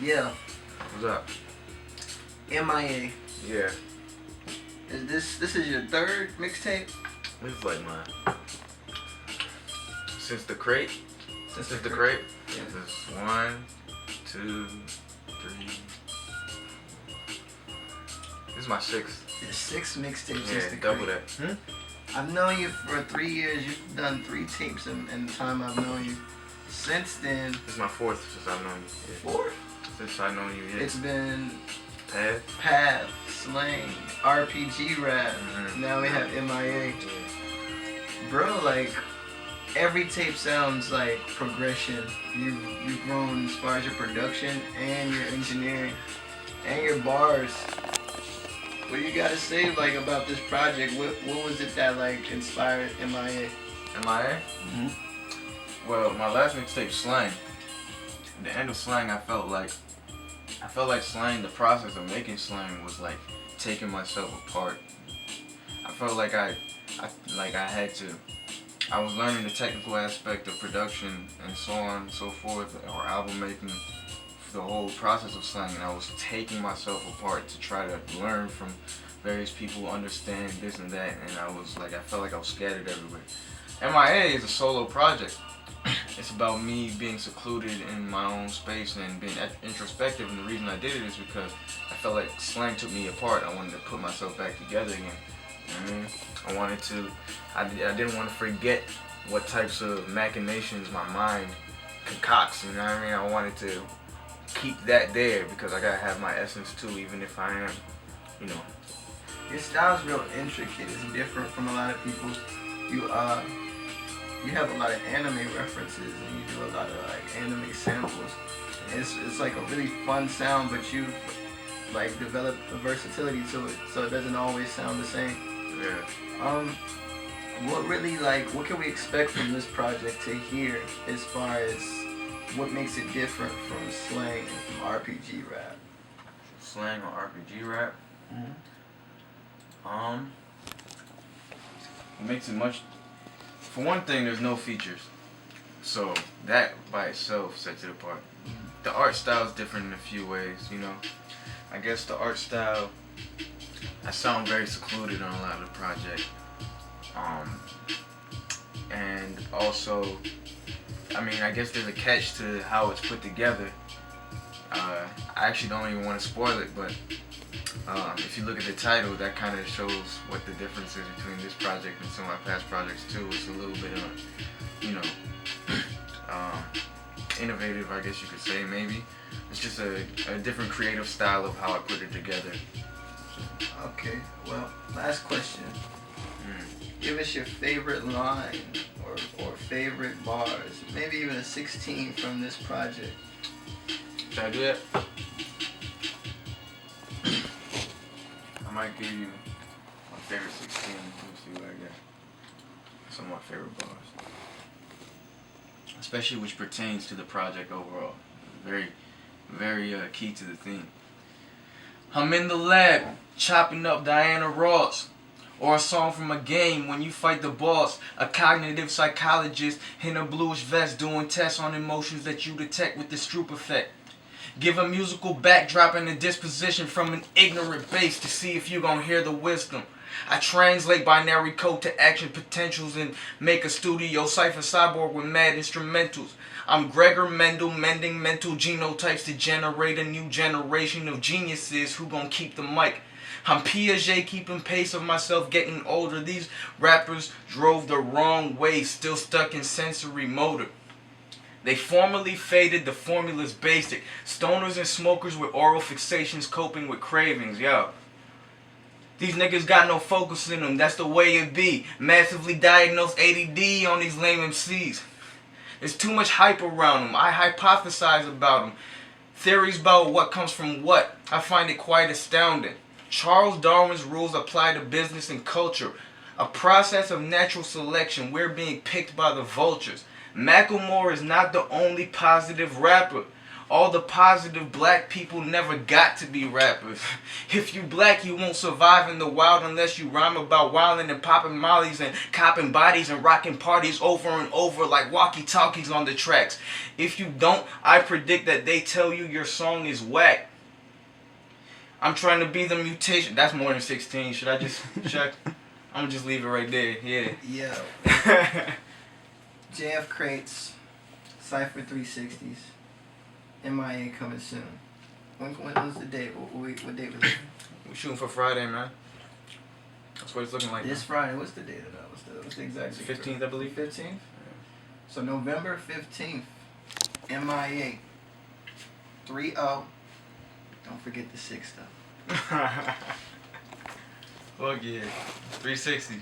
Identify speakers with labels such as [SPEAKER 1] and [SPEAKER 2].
[SPEAKER 1] Yeah.
[SPEAKER 2] What's up?
[SPEAKER 1] MIA.
[SPEAKER 2] Yeah.
[SPEAKER 1] Is this is your third mixtape?
[SPEAKER 2] This is like my since the crate.
[SPEAKER 1] Since
[SPEAKER 2] the crate.
[SPEAKER 1] Yeah.
[SPEAKER 2] This is 1, 2, 3. This is my sixth.
[SPEAKER 1] Your sixth mixtape
[SPEAKER 2] Yeah,
[SPEAKER 1] since the
[SPEAKER 2] double
[SPEAKER 1] crate.
[SPEAKER 2] that.
[SPEAKER 1] I've known you for 3 years. You've done 3 tapes in the time I've known you. Since then,
[SPEAKER 2] This is my fourth since I've known you. Yeah.
[SPEAKER 1] 4.
[SPEAKER 2] Since I've known you, yeah.
[SPEAKER 1] It's been
[SPEAKER 2] Pad.
[SPEAKER 1] Path, Slang, RPG Rap.
[SPEAKER 2] Mhm.
[SPEAKER 1] Now we have MIA.
[SPEAKER 2] Yeah.
[SPEAKER 1] Bro, like every tape sounds like progression. You've grown as far as your production and your engineering and your bars. What do you gotta say like about this project? What was it that like inspired MIA?
[SPEAKER 2] MIA? Well, my last mixtape, Slang. At the end of Slang, I felt like Slang, the process of making Slang was like taking myself apart. I felt like I was learning the technical aspect of production and so on and so forth, or album making, the whole process of Slang, and I was taking myself apart to try to learn from various people, understand this and that, and I felt like I was scattered everywhere. MIA is a solo project. It's about me being secluded in my own space and being introspective, and the reason I did it is because I felt like Slang took me apart. I wanted to put myself back together again. You know what I mean? I didn't want to forget what types of machinations my mind concocts, you know what I mean? I wanted to keep that there because I gotta have my essence too, even if I am, you know.
[SPEAKER 1] Your style's real intricate. It's different from a lot of people's. You have a lot of anime references and you do a lot of like anime samples. And it's like a really fun sound, but you've like developed a versatility to it, so it doesn't always sound the same.
[SPEAKER 2] Yeah.
[SPEAKER 1] What can we expect from this project to hear as far as what makes it different from Slang and from RPG rap?
[SPEAKER 2] Slang or RPG rap? What makes it much. For one thing, there's no features, so that by itself sets it apart. The art style is different in a few ways, you know. I guess the art style, I sound very secluded on a lot of the project. And also, I mean, I guess there's a catch to how it's put together. I actually don't even want to spoil it, but if you look at the title, that kind of shows what the difference is between this project and some of my past projects too. It's a little bit of, you know, innovative, I guess you could say, maybe. It's just a different creative style of how I put it together.
[SPEAKER 1] Okay, well, last question. Give us your favorite line or favorite bars, maybe even a 16 from this project.
[SPEAKER 2] Should I do that? I might give you my favorite 16. Let me see what I got. Some of my favorite bars. Especially which pertains to the project overall. Very, very key to the theme. I'm in the lab, chopping up Diana Ross. Or a song from a game when you fight the boss. A cognitive psychologist in a bluish vest doing tests on emotions that you detect with the Stroop effect. Give a musical backdrop and a disposition from an ignorant base to see if you gon' hear the wisdom. I translate binary code to action potentials and make a studio cipher cyborg with mad instrumentals. I'm Gregor Mendel, mending mental genotypes to generate a new generation of geniuses who gon' keep the mic. I'm Piaget, keeping pace of myself getting older. These rappers drove the wrong way, still stuck in sensory motor. They formally faded, the formula's basic. Stoners and smokers with oral fixations coping with cravings, yo. These niggas got no focus in them, that's the way it be. Massively diagnosed ADD on these lame MCs. There's too much hype around them, I hypothesize about them. Theories about what comes from what, I find it quite astounding. Charles Darwin's rules apply to business and culture. A process of natural selection, we're being picked by the vultures. Macklemore is not the only positive rapper. All the positive black people never got to be rappers. If you black, you won't survive in the wild unless you rhyme about wilding and popping mollies and copping bodies and rocking parties over and over like walkie-talkies on the tracks. If you don't, I predict that they tell you your song is whack. I'm trying to be the mutation. That's more than 16. Should I just check? I'm gonna just leave it right there. Yeah.
[SPEAKER 1] Yo. JFKrateZ, Cypher 360s, MIA coming soon. When's the date? What date was it?
[SPEAKER 2] We're shooting for Friday, man. That's what it's looking like.
[SPEAKER 1] This Friday. What's the date of that? What's the exact date?
[SPEAKER 2] 15th, I believe.
[SPEAKER 1] 15th? Yeah. So November 15th, MIA 3-0. Don't forget the 6 though.
[SPEAKER 2] Fuck yeah. 360s.